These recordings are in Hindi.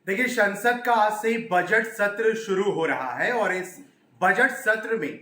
देखिए, संसद का आज से बजट सत्र शुरू हो रहा है और इस बजट सत्र में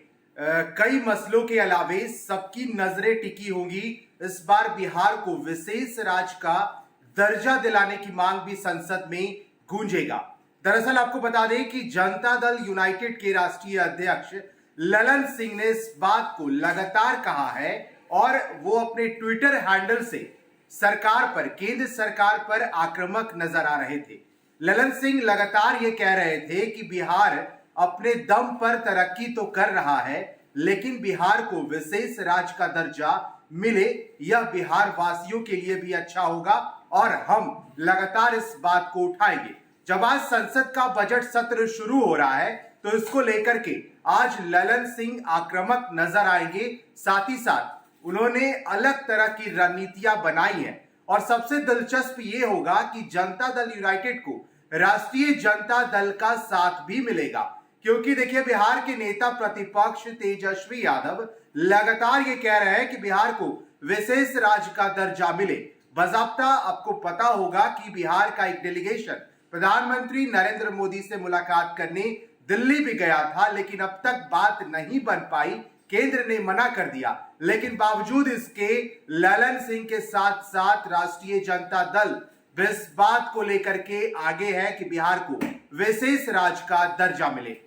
कई मसलों के अलावे सबकी नजरें टिकी होंगी। इस बार बिहार को विशेष राज्य का दर्जा दिलाने की मांग भी संसद में गूंजेगा। दरअसल आपको बता दें कि जनता दल यूनाइटेड के राष्ट्रीय अध्यक्ष ललन सिंह ने इस बात को लगातार कहा है और वो अपने ट्विटर हैंडल से सरकार पर, केंद्र सरकार पर आक्रामक नजर आ रहे थे। ललन सिंह लगातार ये कह रहे थे कि बिहार अपने दम पर तरक्की तो कर रहा है, लेकिन बिहार को विशेष राज्य का दर्जा मिले यह बिहार वासियों के लिए भी अच्छा होगा और हम लगातार इस बात को उठाएंगे। जब आज संसद का बजट सत्र शुरू हो रहा है तो इसको लेकर के आज ललन सिंह आक्रामक नजर आएंगे। साथ ही साथ उन्होंने अलग तरह की रणनीतियां बनाई है और सबसे दिलचस्प ये होगा कि जनता दल यूनाइटेड को राष्ट्रीय जनता दल का साथ भी मिलेगा, क्योंकि देखिए बिहार के नेता प्रतिपक्ष तेजस्वी यादव लगातार ये कह रहे हैं कि बिहार को विशेष राज्य का दर्जा मिले। बाकायदा आपको पता होगा कि बिहार का एक डेलीगेशन प्रधानमंत्री नरेंद्र मोदी से मुलाकात करने दिल्ली भी गया था, लेकिन अब तक बात नहीं बन पाई, केंद्र ने मना कर दिया। लेकिन बावजूद इसके ललन सिंह के साथ साथ राष्ट्रीय जनता दल इस बात को लेकर के आगे है कि बिहार को विशेष राज्य का दर्जा मिले।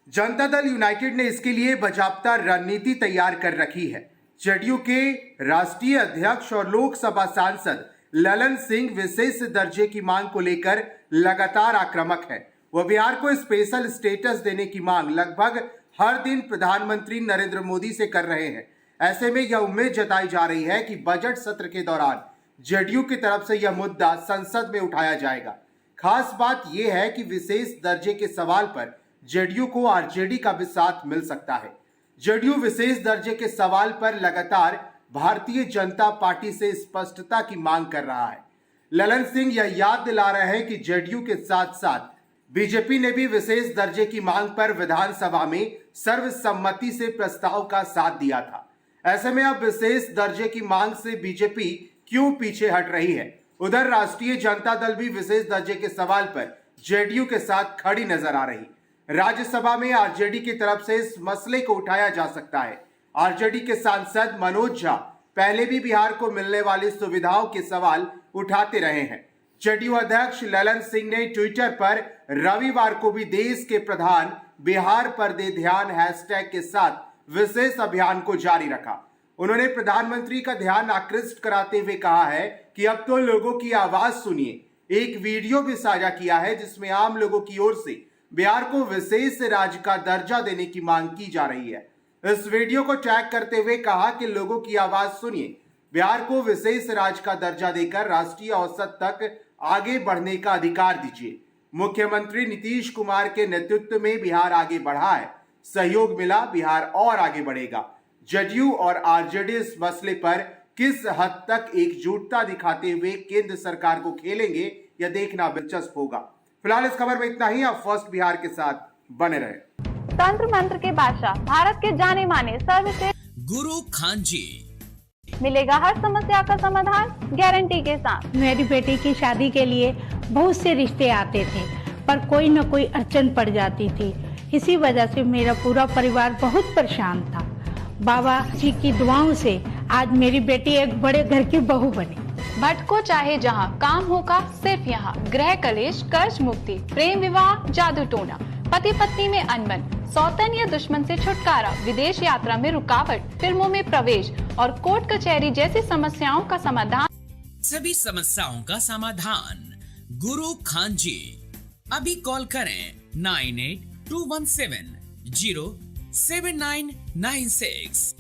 जनता दल यूनाइटेड ने इसके लिए बाकायदा रणनीति तैयार कर रखी है। जेडीयू के राष्ट्रीय अध्यक्ष और लोकसभा सांसद ललन सिंह विशेष दर्जे की मांग को लेकर लगातार आक्रामक है। वह बिहार को स्पेशल स्टेटस देने की मांग लगभग हर दिन प्रधानमंत्री नरेंद्र मोदी से कर रहे हैं। ऐसे में यह उम्मीद जताई जा रही है कि बजट सत्र के दौरान जेडीयू की तरफ से यह मुद्दा संसद में उठाया जाएगा। खास बात यह है कि विशेष दर्जे के सवाल पर जेडीयू को आरजेडी का भी साथ मिल सकता है। जेडीयू विशेष दर्जे के सवाल पर लगातार भारतीय जनता पार्टी से स्पष्टता की मांग कर रहा है। ललन सिंह यह याद दिला रहे हैं कि जेडीयू के साथ साथ बीजेपी ने भी विशेष दर्जे की मांग पर विधानसभा में सर्वसम्मति से प्रस्ताव का साथ दिया था। ऐसे में अब विशेष दर्जे की मांग से बीजेपी क्यों पीछे हट रही है? उधर राष्ट्रीय जनता दल भी विशेष दर्जे के सवाल पर जेडीयू के साथ खड़ी नजर आ रही। राज्यसभा में आरजेडी की तरफ से इस मसले को उठाया जा सकता है। आरजेडी के सांसद मनोज झा पहले भी बिहार को मिलने वाली सुविधाओं के सवाल उठाते रहे हैं। जेडीयू अध्यक्ष ललन सिंह ने ट्विटर पर रविवार को भी देश के प्रधान बिहार पर दे ध्यान हैशटैग के साथ विशेष अभियान को जारी रखा। उन्होंने प्रधानमंत्री का ध्यान आकृष्ट कराते हुए कहा है कि अब तो लोगों की आवाज सुनिए। एक वीडियो भी साझा किया है जिसमें आम लोगों की ओर से बिहार को विशेष राज्य का दर्जा देने की मांग की जा रही है। इस वीडियो को टैग करते हुए कहा कि लोगों की आवाज सुनिए, बिहार को विशेष राज्य का दर्जा देकर राष्ट्रीय औसत तक आगे बढ़ने का अधिकार दीजिए। मुख्यमंत्री नीतीश कुमार के नेतृत्व में बिहार आगे बढ़ा है, सहयोग मिला, बिहार और आगे बढ़ेगा। जेडीयू और आरजेडी इस मसले पर किस हद तक एकजुटता दिखाते हुए केंद्र सरकार को खेलेंगे, यह देखना दिलचस्प होगा। फिलहाल इस खबर में इतना ही। आप फर्स्ट बिहार के साथ बने रहे। तंत्र मंत्र के बादशाह, भारत के जाने माने सर्वश्रेष्ठ गुरु खान जी, मिलेगा हर समस्या का समाधान गारंटी के साथ। मेरी बेटी की शादी के लिए बहुत से रिश्ते आते थे, पर कोई न कोई अड़चन पड़ जाती थी। इसी वजह से मेरा पूरा परिवार बहुत परेशान था। बाबा जी की दुआओं से आज मेरी बेटी एक बड़े घर की बहू बनी। भटको चाहे जहां, काम होगा सिर्फ यहाँ। गृह कलेश, कर्ज मुक्ति, प्रेम विवाह, जादू टोना, पति पत्नी में अनबन, सौतन या दुश्मन से छुटकारा, विदेश यात्रा में रुकावट, फिल्मों में प्रवेश और कोर्ट कचहरी जैसी समस्याओं का समाधान। सभी समस्याओं का समाधान गुरु खान जी। अभी कॉल करें 9821707996।